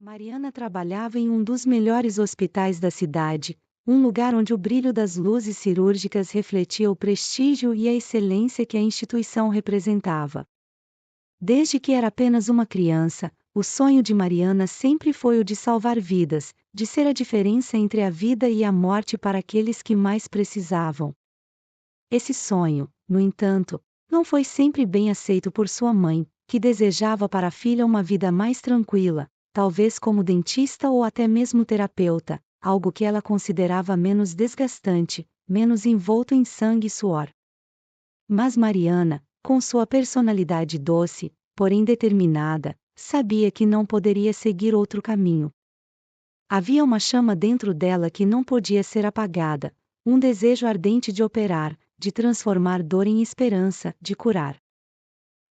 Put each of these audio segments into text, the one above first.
Mariana trabalhava em um dos melhores hospitais da cidade, um lugar onde o brilho das luzes cirúrgicas refletia o prestígio e a excelência que a instituição representava. Desde que era apenas uma criança, o sonho de Mariana sempre foi o de salvar vidas, de ser a diferença entre a vida e a morte para aqueles que mais precisavam. Esse sonho, no entanto, não foi sempre bem aceito por sua mãe, que desejava para a filha uma vida mais tranquila, talvez como dentista ou até mesmo terapeuta, algo que ela considerava menos desgastante, menos envolto em sangue e suor. Mas Mariana, com sua personalidade doce, porém determinada, sabia que não poderia seguir outro caminho. Havia uma chama dentro dela que não podia ser apagada, um desejo ardente de operar, de transformar dor em esperança, de curar.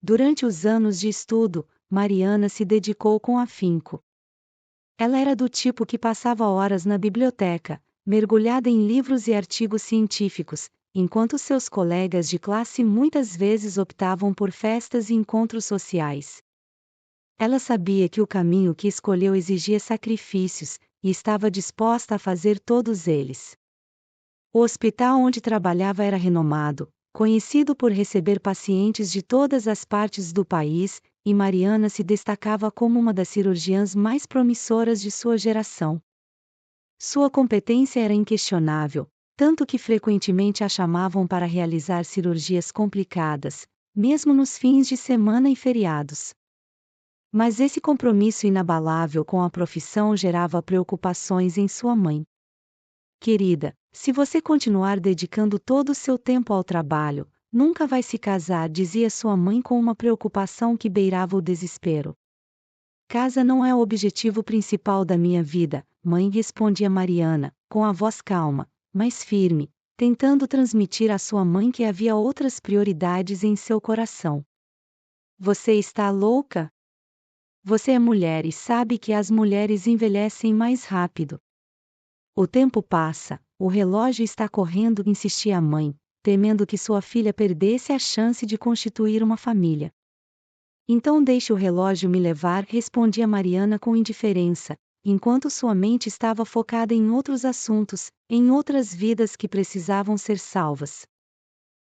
Durante os anos de estudo, Mariana se dedicou com afinco. Ela era do tipo que passava horas na biblioteca, mergulhada em livros e artigos científicos, enquanto seus colegas de classe muitas vezes optavam por festas e encontros sociais. Ela sabia que o caminho que escolheu exigia sacrifícios, e estava disposta a fazer todos eles. O hospital onde trabalhava era renomado, conhecido por receber pacientes de todas as partes do país, e Mariana se destacava como uma das cirurgiãs mais promissoras de sua geração. Sua competência era inquestionável, tanto que frequentemente a chamavam para realizar cirurgias complicadas, mesmo nos fins de semana e feriados. Mas esse compromisso inabalável com a profissão gerava preocupações em sua mãe. Querida, se você continuar dedicando todo o seu tempo ao trabalho, nunca vai se casar, dizia sua mãe com uma preocupação que beirava o desespero. Casa não é o objetivo principal da minha vida, mãe, respondia Mariana, com a voz calma, mas firme, tentando transmitir à sua mãe que havia outras prioridades em seu coração. Você está louca? Você é mulher e sabe que as mulheres envelhecem mais rápido. O tempo passa, o relógio está correndo, insistia a mãe, temendo que sua filha perdesse a chance de constituir uma família. Então deixe o relógio me levar, respondia Mariana com indiferença, enquanto sua mente estava focada em outros assuntos, em outras vidas que precisavam ser salvas.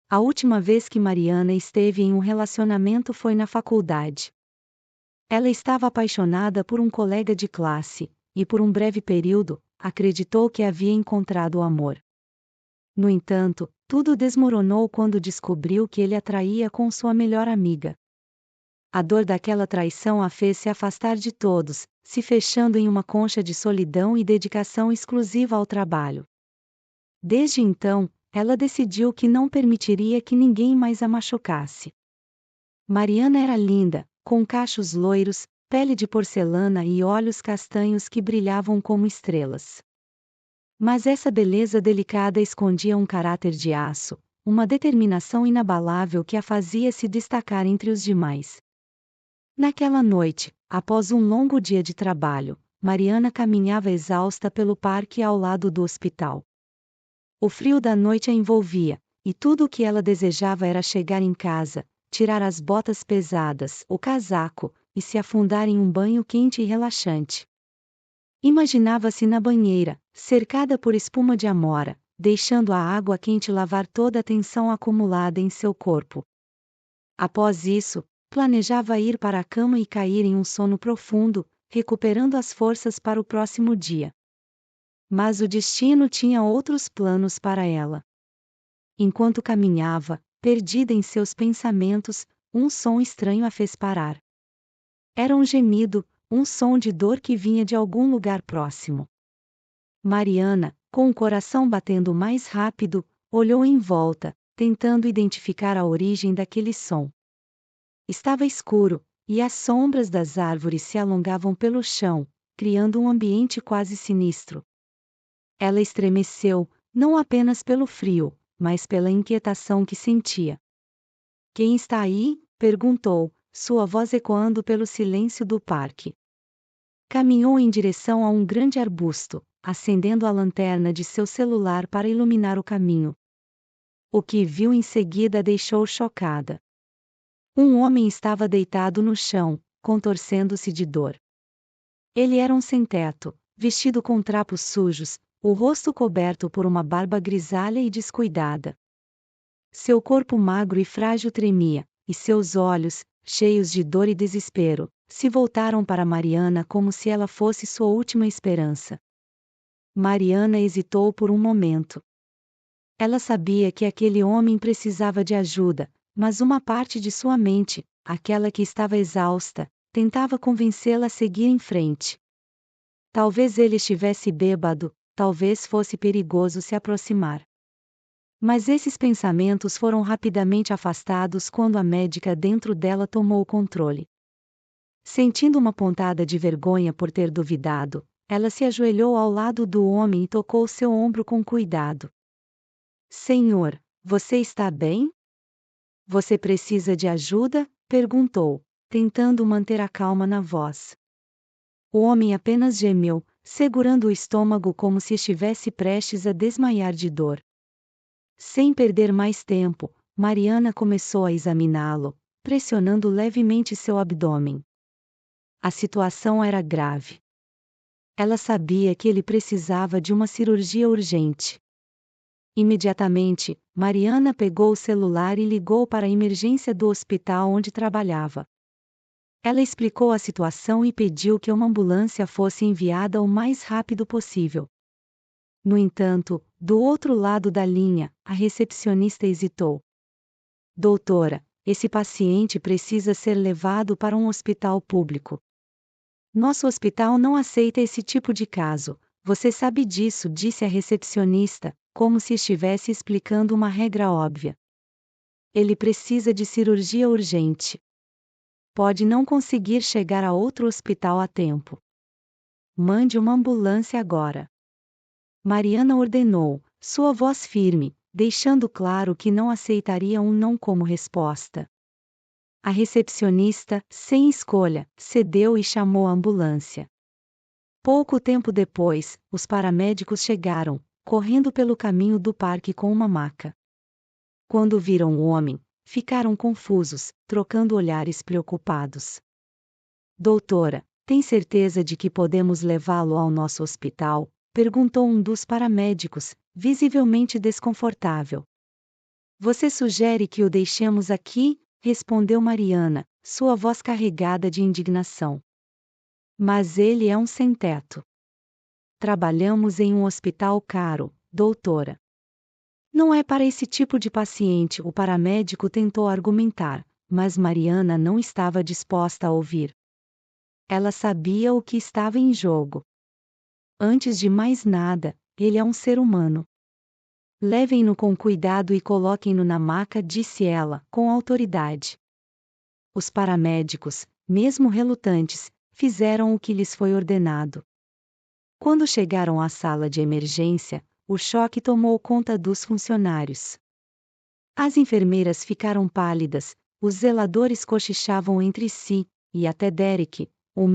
A última vez que Mariana esteve em um relacionamento foi na faculdade. Ela estava apaixonada por um colega de classe, e por um breve período, acreditou que havia encontrado o amor. No entanto, tudo desmoronou quando descobriu que ele a traía com sua melhor amiga. A dor daquela traição a fez se afastar de todos, se fechando em uma concha de solidão e dedicação exclusiva ao trabalho. Desde então, ela decidiu que não permitiria que ninguém mais a machucasse. Mariana era linda, com cachos loiros, pele de porcelana e olhos castanhos que brilhavam como estrelas. Mas essa beleza delicada escondia um caráter de aço, uma determinação inabalável que a fazia se destacar entre os demais. Naquela noite, após um longo dia de trabalho, Mariana caminhava exausta pelo parque ao lado do hospital. O frio da noite a envolvia, e tudo o que ela desejava era chegar em casa, tirar as botas pesadas, o casaco, e se afundar em um banho quente e relaxante. Imaginava-se na banheira, cercada por espuma de amora, deixando a água quente lavar toda a tensão acumulada em seu corpo. Após isso, planejava ir para a cama e cair em um sono profundo, recuperando as forças para o próximo dia. Mas o destino tinha outros planos para ela. Enquanto caminhava, perdida em seus pensamentos, um som estranho a fez parar. Era um gemido, um som de dor que vinha de algum lugar próximo. Mariana, com o coração batendo mais rápido, olhou em volta, tentando identificar a origem daquele som. Estava escuro, e as sombras das árvores se alongavam pelo chão, criando um ambiente quase sinistro. Ela estremeceu, não apenas pelo frio, mas pela inquietação que sentia. Quem está aí? Perguntou, sua voz ecoando pelo silêncio do parque. Caminhou em direção a um grande arbusto, acendendo a lanterna de seu celular para iluminar o caminho. O que viu em seguida a deixou chocada. Um homem estava deitado no chão, contorcendo-se de dor. Ele era um sem-teto, vestido com trapos sujos, o rosto coberto por uma barba grisalha e descuidada. Seu corpo magro e frágil tremia, e seus olhos, cheios de dor e desespero, se voltaram para Mariana como se ela fosse sua última esperança. Mariana hesitou por um momento. Ela sabia que aquele homem precisava de ajuda, mas uma parte de sua mente, aquela que estava exausta, tentava convencê-la a seguir em frente. Talvez ele estivesse bêbado, talvez fosse perigoso se aproximar. Mas esses pensamentos foram rapidamente afastados quando a médica dentro dela tomou o controle. Sentindo uma pontada de vergonha por ter duvidado, ela se ajoelhou ao lado do homem e tocou seu ombro com cuidado. Senhor, você está bem? Você precisa de ajuda? Perguntou, tentando manter a calma na voz. O homem apenas gemeu, segurando o estômago como se estivesse prestes a desmaiar de dor. Sem perder mais tempo, Mariana começou a examiná-lo, pressionando levemente seu abdômen. A situação era grave. Ela sabia que ele precisava de uma cirurgia urgente. Imediatamente, Mariana pegou o celular e ligou para a emergência do hospital onde trabalhava. Ela explicou a situação e pediu que uma ambulância fosse enviada o mais rápido possível. No entanto, do outro lado da linha, a recepcionista hesitou. Doutora, esse paciente precisa ser levado para um hospital público. Nosso hospital não aceita esse tipo de caso, você sabe disso, disse a recepcionista, como se estivesse explicando uma regra óbvia. Ele precisa de cirurgia urgente. Pode não conseguir chegar a outro hospital a tempo. Mande uma ambulância agora. Mariana ordenou, sua voz firme, deixando claro que não aceitaria um não como resposta. A recepcionista, sem escolha, cedeu e chamou a ambulância. Pouco tempo depois, os paramédicos chegaram, correndo pelo caminho do parque com uma maca. Quando viram o homem, ficaram confusos, trocando olhares preocupados. Doutora, tem certeza de que podemos levá-lo ao nosso hospital? Perguntou um dos paramédicos, visivelmente desconfortável. Você sugere que o deixemos aqui? Respondeu Mariana, sua voz carregada de indignação. Mas ele é um sem-teto. Trabalhamos em um hospital caro, doutora. Não é para esse tipo de paciente, o paramédico tentou argumentar, mas Mariana não estava disposta a ouvir. Ela sabia o que estava em jogo. Antes de mais nada, ele é um ser humano. Levem-no com cuidado e coloquem-no na maca, disse ela, com autoridade. Os paramédicos, mesmo relutantes, fizeram o que lhes foi ordenado. Quando chegaram à sala de emergência, o choque tomou conta dos funcionários. As enfermeiras ficaram pálidas, os zeladores cochichavam entre si, e até Derek, o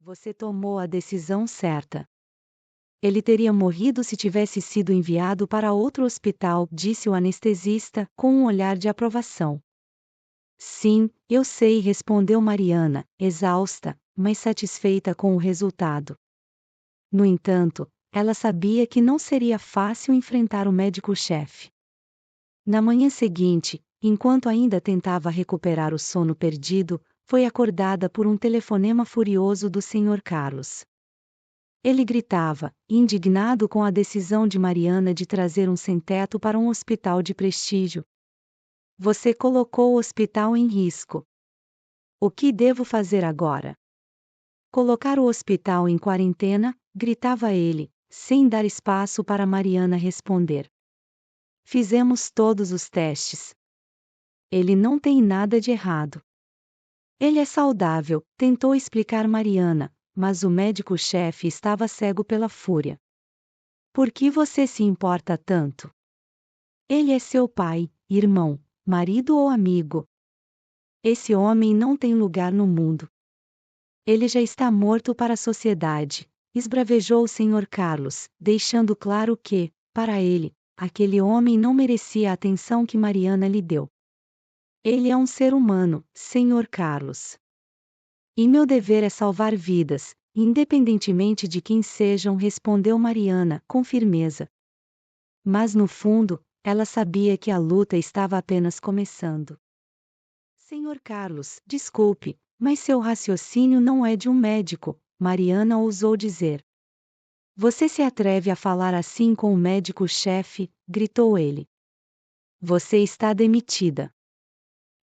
Você tomou a decisão certa. Ele teria morrido se tivesse sido enviado para outro hospital, disse o anestesista, com um olhar de aprovação. Sim, eu sei, respondeu Mariana, exausta, mas satisfeita com o resultado. No entanto, ela sabia que não seria fácil enfrentar o médico-chefe. Na manhã seguinte, enquanto ainda tentava recuperar o sono perdido, foi acordada por um telefonema furioso do Sr. Carlos. Ele gritava, indignado com a decisão de Mariana de trazer um sem-teto para um hospital de prestígio. Você colocou o hospital em risco. O que devo fazer agora? Colocar o hospital em quarentena, gritava ele, sem dar espaço para Mariana responder. Fizemos todos os testes. Ele não tem nada de errado. Ele é saudável, tentou explicar Mariana, mas o médico-chefe estava cego pela fúria. Por que você se importa tanto? Ele é seu pai, irmão, marido ou amigo. Esse homem não tem lugar no mundo. Ele já está morto para a sociedade, esbravejou o Sr. Carlos, deixando claro que, para ele, aquele homem não merecia a atenção que Mariana lhe deu. Ele é um ser humano, Sr. Carlos. E meu dever é salvar vidas, independentemente de quem sejam, respondeu Mariana, com firmeza. Mas no fundo, ela sabia que a luta estava apenas começando. Sr. Carlos, desculpe, mas seu raciocínio não é de um médico, Mariana ousou dizer. Você se atreve a falar assim com o médico-chefe, gritou ele. Você está demitida.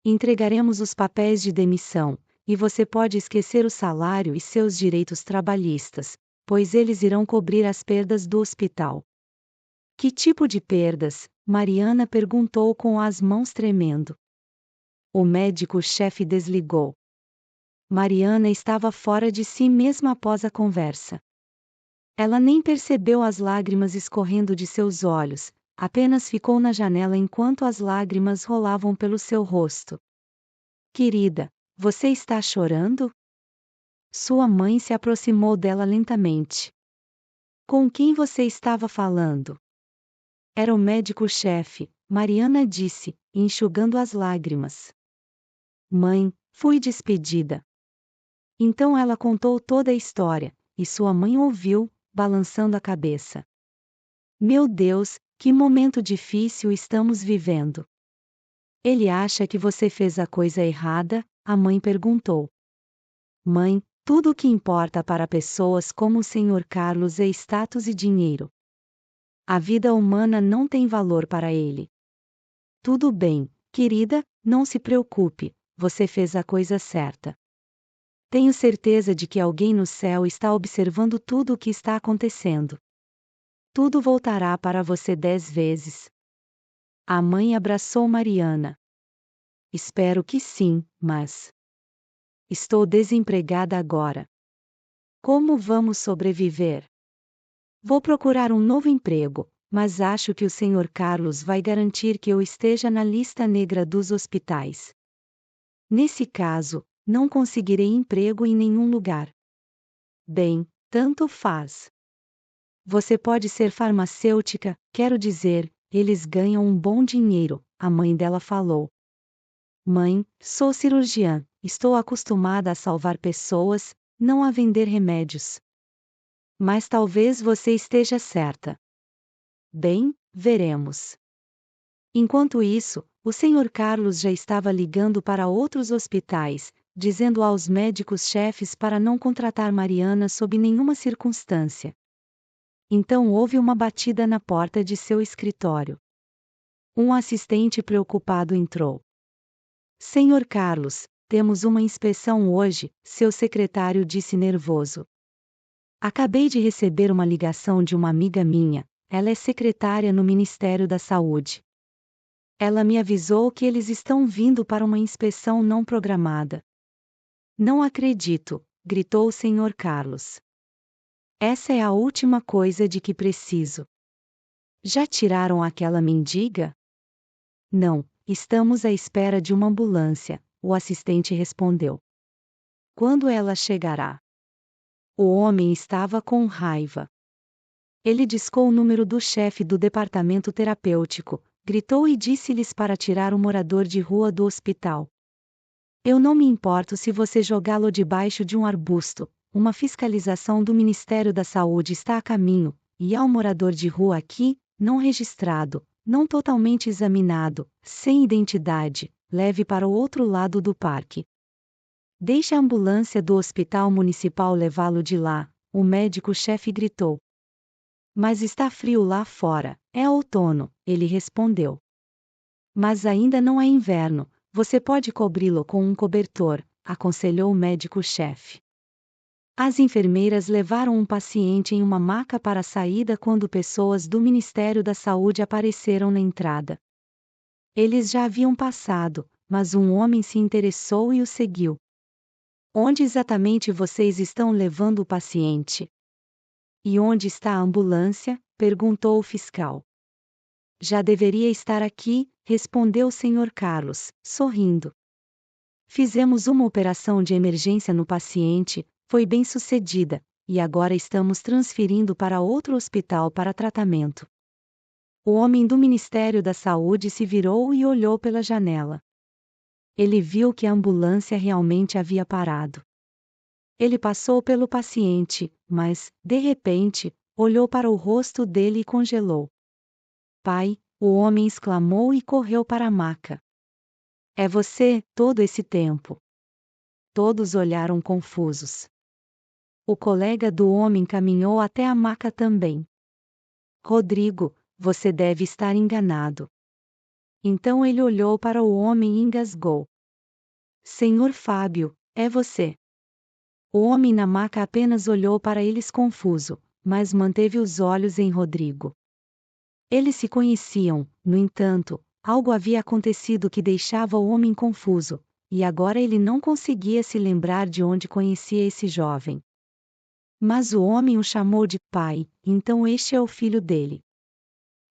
Entregaremos os papéis de demissão, e você pode esquecer o salário e seus direitos trabalhistas, pois eles irão cobrir as perdas do hospital. Que tipo de perdas? Mariana perguntou com as mãos tremendo. O médico-chefe desligou. Mariana estava fora de si mesma após a conversa. Ela nem percebeu as lágrimas escorrendo de seus olhos, apenas ficou na janela enquanto as lágrimas rolavam pelo seu rosto. Querida, você está chorando? Sua mãe se aproximou dela lentamente. Com quem você estava falando? Era o médico-chefe, Mariana disse, enxugando as lágrimas. Mãe, fui despedida. Então ela contou toda a história, e sua mãe ouviu, balançando a cabeça. Meu Deus, que momento difícil estamos vivendo. Ele acha que você fez a coisa errada? A mãe perguntou. Mãe, tudo o que importa para pessoas como o Sr. Carlos é status e dinheiro. A vida humana não tem valor para ele. Tudo bem, querida, não se preocupe, você fez a coisa certa. Tenho certeza de que alguém no céu está observando tudo o que está acontecendo. Tudo voltará para você 10 vezes. A mãe abraçou Mariana. Espero que sim, mas... Estou desempregada agora. Como vamos sobreviver? Vou procurar um novo emprego, mas acho que o Sr. Carlos vai garantir que eu esteja na lista negra dos hospitais. Nesse caso, não conseguirei emprego em nenhum lugar. Bem, tanto faz. Você pode ser farmacêutica, quero dizer, eles ganham um bom dinheiro, a mãe dela falou. Mãe, sou cirurgiã, estou acostumada a salvar pessoas, não a vender remédios. Mas talvez você esteja certa. Bem, veremos. Enquanto isso, o Sr. Carlos já estava ligando para outros hospitais, dizendo aos médicos-chefes para não contratar Mariana sob nenhuma circunstância. Então houve uma batida na porta de seu escritório. Um assistente preocupado entrou. Sr. Carlos, temos uma inspeção hoje, seu secretário disse nervoso. Acabei de receber uma ligação de uma amiga minha, ela é secretária no Ministério da Saúde. Ela me avisou que eles estão vindo para uma inspeção não programada. Não acredito, gritou o Sr. Carlos. Essa é a última coisa de que preciso. Já tiraram aquela mendiga? Não, estamos à espera de uma ambulância, o assistente respondeu. Quando ela chegará? O homem estava com raiva. Ele discou o número do chefe do departamento terapêutico, gritou e disse-lhes para tirar o morador de rua do hospital. Eu não me importo se você jogá-lo debaixo de um arbusto, uma fiscalização do Ministério da Saúde está a caminho, e há um morador de rua aqui, não registrado, não totalmente examinado, sem identidade, leve para o outro lado do parque. Deixe a ambulância do hospital municipal levá-lo de lá, o médico-chefe gritou. Mas está frio lá fora, é outono, ele respondeu. Mas ainda não é inverno, você pode cobri-lo com um cobertor, aconselhou o médico-chefe. As enfermeiras levaram um paciente em uma maca para a saída quando pessoas do Ministério da Saúde apareceram na entrada. Eles já haviam passado, mas um homem se interessou e o seguiu. Onde exatamente vocês estão levando o paciente? E onde está a ambulância? Perguntou o fiscal. Já deveria estar aqui, respondeu o Sr. Carlos, sorrindo. Fizemos uma operação de emergência no paciente, foi bem sucedida, e agora estamos transferindo para outro hospital para tratamento. O homem do Ministério da Saúde se virou e olhou pela janela. Ele viu que a ambulância realmente havia parado. Ele passou pelo paciente, mas, de repente, olhou para o rosto dele e congelou. Pai, o homem exclamou e correu para a maca. É você, todo esse tempo. Todos olharam confusos. O colega do homem caminhou até a maca também. Rodrigo, você deve estar enganado. Então ele olhou para o homem e engasgou. Senhor Fábio, é você. O homem na maca apenas olhou para eles confuso, mas manteve os olhos em Rodrigo. Eles se conheciam, no entanto, algo havia acontecido que deixava o homem confuso, e agora ele não conseguia se lembrar de onde conhecia esse jovem. Mas o homem o chamou de pai, então este é o filho dele.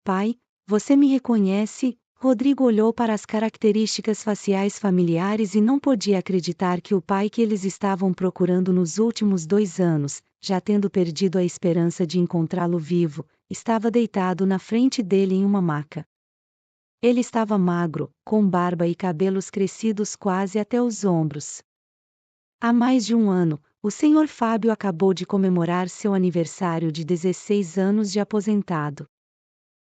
Pai, você me reconhece? Rodrigo olhou para as características faciais familiares e não podia acreditar que o pai que eles estavam procurando nos últimos 2 anos, já tendo perdido a esperança de encontrá-lo vivo, estava deitado na frente dele em uma maca. Ele estava magro, com barba e cabelos crescidos quase até os ombros. Há mais de 1 ano, o Sr. Fábio acabou de comemorar seu aniversário de 16 anos de aposentado.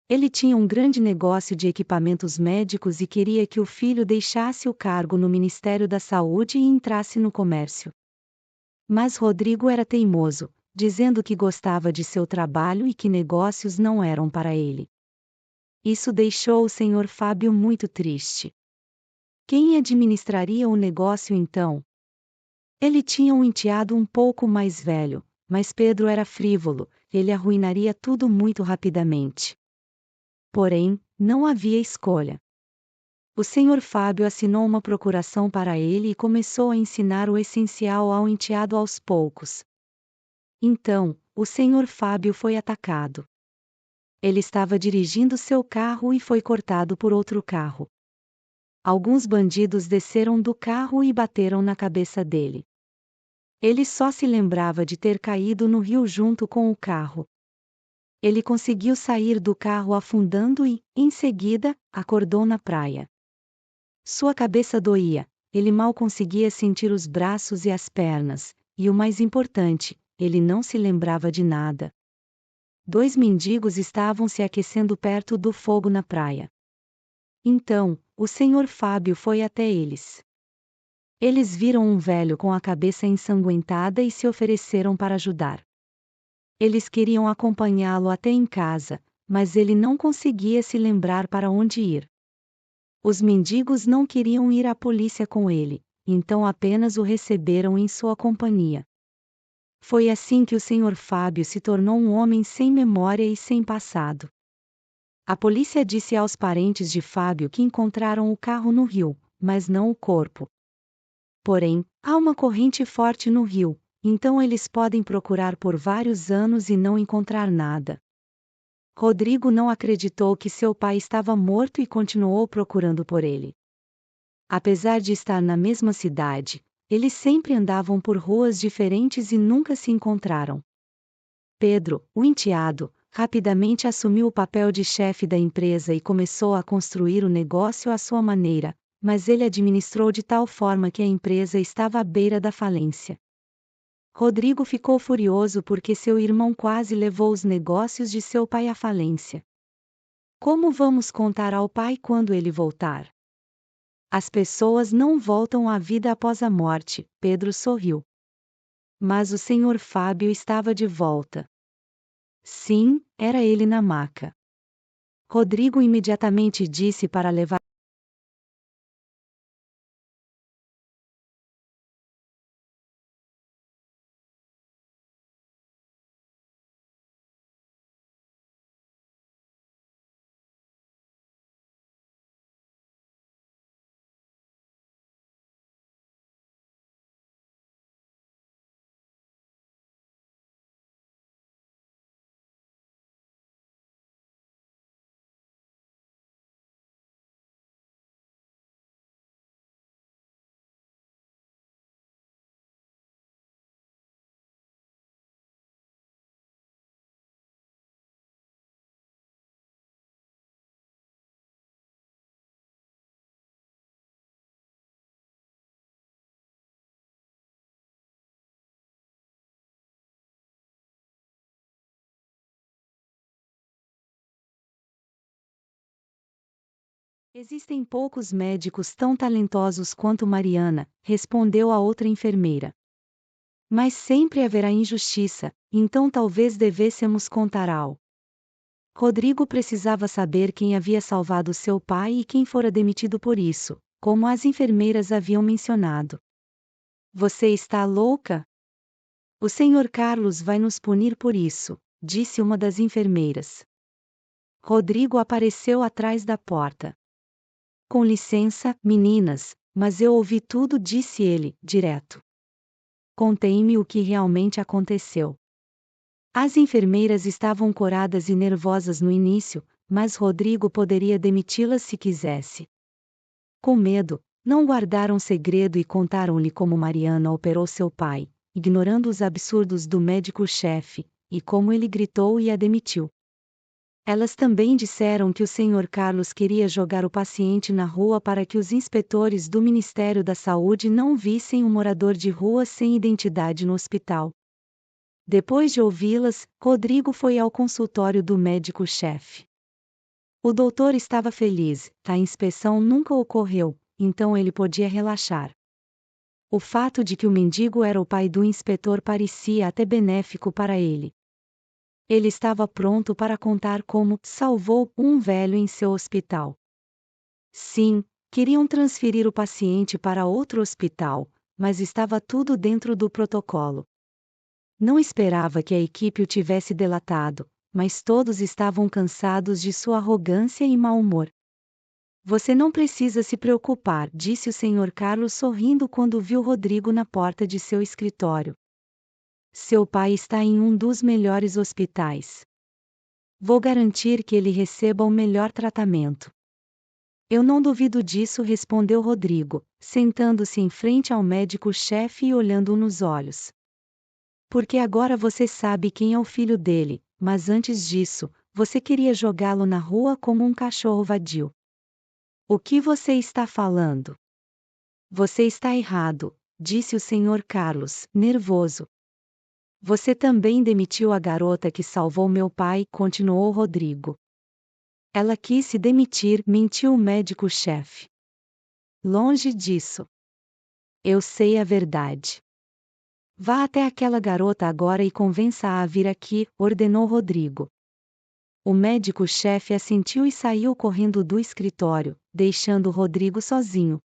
Ele tinha um grande negócio de equipamentos médicos e queria que o filho deixasse o cargo no Ministério da Saúde e entrasse no comércio. Mas Rodrigo era teimoso, dizendo que gostava de seu trabalho e que negócios não eram para ele. Isso deixou o Sr. Fábio muito triste. Quem administraria o negócio então? Ele tinha um enteado um pouco mais velho, mas Pedro era frívolo, ele arruinaria tudo muito rapidamente. Porém, não havia escolha. O Sr. Fábio assinou uma procuração para ele e começou a ensinar o essencial ao enteado aos poucos. Então, o Sr. Fábio foi atacado. Ele estava dirigindo seu carro e foi cortado por outro carro. Alguns bandidos desceram do carro e bateram na cabeça dele. Ele só se lembrava de ter caído no rio junto com o carro. Ele conseguiu sair do carro afundando e, em seguida, acordou na praia. Sua cabeça doía, ele mal conseguia sentir os braços e as pernas, e o mais importante, ele não se lembrava de nada. 2 mendigos estavam se aquecendo perto do fogo na praia. Então, o Sr. Fábio foi até eles. Eles viram um velho com a cabeça ensanguentada e se ofereceram para ajudar. Eles queriam acompanhá-lo até em casa, mas ele não conseguia se lembrar para onde ir. Os mendigos não queriam ir à polícia com ele, então apenas o receberam em sua companhia. Foi assim que o Sr. Fábio se tornou um homem sem memória e sem passado. A polícia disse aos parentes de Fábio que encontraram o carro no rio, mas não o corpo. Porém, há uma corrente forte no rio, então eles podem procurar por vários anos e não encontrar nada. Rodrigo não acreditou que seu pai estava morto e continuou procurando por ele. Apesar de estar na mesma cidade, eles sempre andavam por ruas diferentes e nunca se encontraram. Pedro, o enteado, rapidamente assumiu o papel de chefe da empresa e começou a construir o negócio à sua maneira, mas ele administrou de tal forma que a empresa estava à beira da falência. Rodrigo ficou furioso porque seu irmão quase levou os negócios de seu pai à falência. Como vamos contar ao pai quando ele voltar? As pessoas não voltam à vida após a morte, Pedro sorriu. Mas o Sr. Fábio estava de volta. Sim, era ele na maca. Rodrigo imediatamente disse para levar. Existem poucos médicos tão talentosos quanto Mariana, respondeu a outra enfermeira. Mas sempre haverá injustiça, então talvez devêssemos contar ao. Rodrigo precisava saber quem havia salvado seu pai e quem fora demitido por isso, como as enfermeiras haviam mencionado. Você está louca? O Sr. Carlos vai nos punir por isso, disse uma das enfermeiras. Rodrigo apareceu atrás da porta. Com licença, meninas, mas eu ouvi tudo, disse ele, direto. Contem-me o que realmente aconteceu. As enfermeiras estavam coradas e nervosas no início, mas Rodrigo poderia demiti-las se quisesse. Com medo, não guardaram segredo e contaram-lhe como Mariana operou seu pai, ignorando os absurdos do médico-chefe, e como ele gritou e a demitiu. Elas também disseram que o Sr. Carlos queria jogar o paciente na rua para que os inspetores do Ministério da Saúde não vissem um morador de rua sem identidade no hospital. Depois de ouvi-las, Rodrigo foi ao consultório do médico-chefe. O doutor estava feliz, a inspeção nunca ocorreu, então ele podia relaxar. O fato de que o mendigo era o pai do inspetor parecia até benéfico para ele. Ele estava pronto para contar como salvou um velho em seu hospital. Sim, queriam transferir o paciente para outro hospital, mas estava tudo dentro do protocolo. Não esperava que a equipe o tivesse delatado, mas todos estavam cansados de sua arrogância e mau humor. Você não precisa se preocupar, disse o Sr. Carlos sorrindo quando viu Rodrigo na porta de seu escritório. Seu pai está em um dos melhores hospitais. Vou garantir que ele receba o melhor tratamento. Eu não duvido disso, respondeu Rodrigo, sentando-se em frente ao médico-chefe e olhando-o nos olhos. Porque agora você sabe quem é o filho dele, mas antes disso, você queria jogá-lo na rua como um cachorro vadio. O que você está falando? Você está errado, disse o Sr. Carlos, nervoso. Você também demitiu a garota que salvou meu pai, continuou Rodrigo. Ela quis se demitir, mentiu o médico-chefe. Longe disso. Eu sei a verdade. Vá até aquela garota agora e convença-a a vir aqui, ordenou Rodrigo. O médico-chefe assentiu e saiu correndo do escritório, deixando Rodrigo sozinho.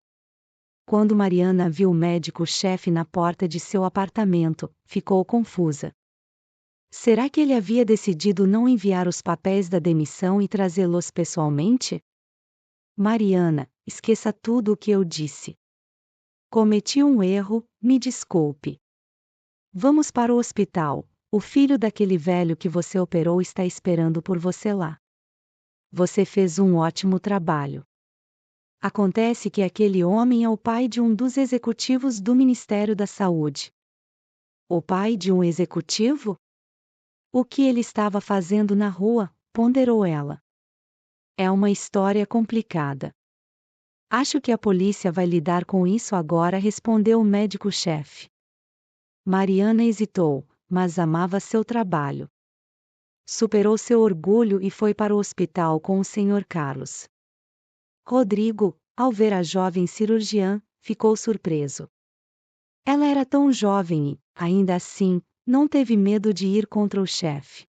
Quando Mariana viu o médico-chefe na porta de seu apartamento, ficou confusa. Será que ele havia decidido não enviar os papéis da demissão e trazê-los pessoalmente? Mariana, esqueça tudo o que eu disse. Cometi um erro, me desculpe. Vamos para o hospital. O filho daquele velho que você operou está esperando por você lá. Você fez um ótimo trabalho. Acontece que aquele homem é o pai de um dos executivos do Ministério da Saúde. O pai de um executivo? O que ele estava fazendo na rua? Ponderou ela. É uma história complicada. Acho que a polícia vai lidar com isso agora, respondeu o médico-chefe. Mariana hesitou, mas amava seu trabalho. Superou seu orgulho e foi para o hospital com o Sr. Carlos. Rodrigo, ao ver a jovem cirurgiã, ficou surpreso. Ela era tão jovem e, ainda assim, não teve medo de ir contra o chefe.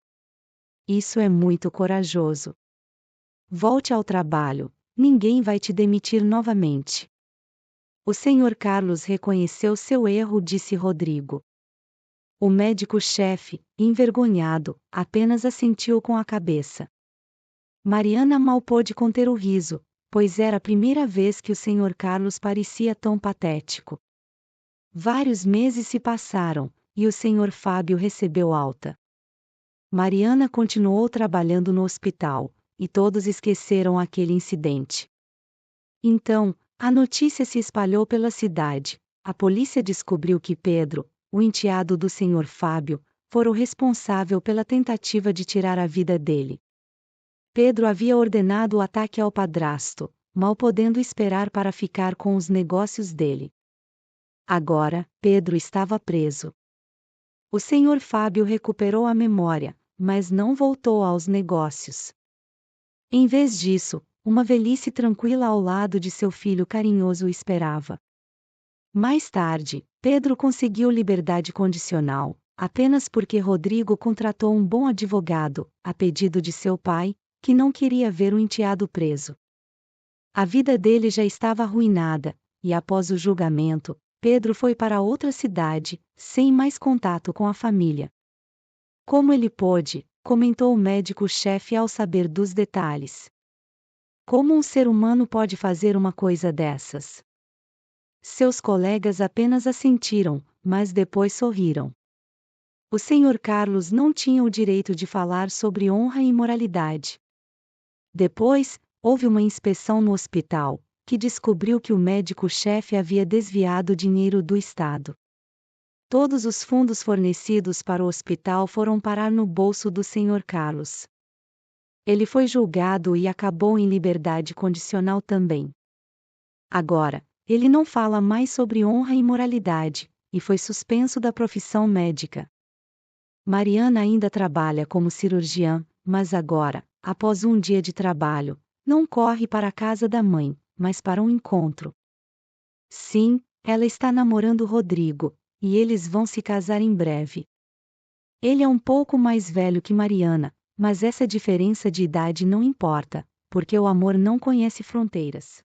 Isso é muito corajoso. Volte ao trabalho, ninguém vai te demitir novamente. O Sr. Carlos reconheceu seu erro, disse Rodrigo. O médico-chefe, envergonhado, apenas assentiu com a cabeça. Mariana mal pôde conter o riso, pois era a primeira vez que o Sr. Carlos parecia tão patético. Vários meses se passaram, e o Sr. Fábio recebeu alta. Mariana continuou trabalhando no hospital, e todos esqueceram aquele incidente. Então, a notícia se espalhou pela cidade. A polícia descobriu que Pedro, o enteado do Sr. Fábio, fora o responsável pela tentativa de tirar a vida dele. Pedro havia ordenado o ataque ao padrasto, mal podendo esperar para ficar com os negócios dele. Agora, Pedro estava preso. O Sr. Fábio recuperou a memória, mas não voltou aos negócios. Em vez disso, uma velhice tranquila ao lado de seu filho carinhoso o esperava. Mais tarde, Pedro conseguiu liberdade condicional, apenas porque Rodrigo contratou um bom advogado, a pedido de seu pai, que não queria ver o enteado preso. A vida dele já estava arruinada, e após o julgamento, Pedro foi para outra cidade, sem mais contato com a família. Como ele pôde, comentou o médico-chefe ao saber dos detalhes. Como um ser humano pode fazer uma coisa dessas? Seus colegas apenas assentiram, mas depois sorriram. O Sr. Carlos não tinha o direito de falar sobre honra e moralidade. Depois, houve uma inspeção no hospital, que descobriu que o médico-chefe havia desviado dinheiro do Estado. Todos os fundos fornecidos para o hospital foram parar no bolso do Sr. Carlos. Ele foi julgado e acabou em liberdade condicional também. Agora, ele não fala mais sobre honra e moralidade, e foi suspenso da profissão médica. Mariana ainda trabalha como cirurgiã, mas agora, após um dia de trabalho, não corre para a casa da mãe, mas para um encontro. Sim, ela está namorando Rodrigo, e eles vão se casar em breve. Ele é um pouco mais velho que Mariana, mas essa diferença de idade não importa, porque o amor não conhece fronteiras.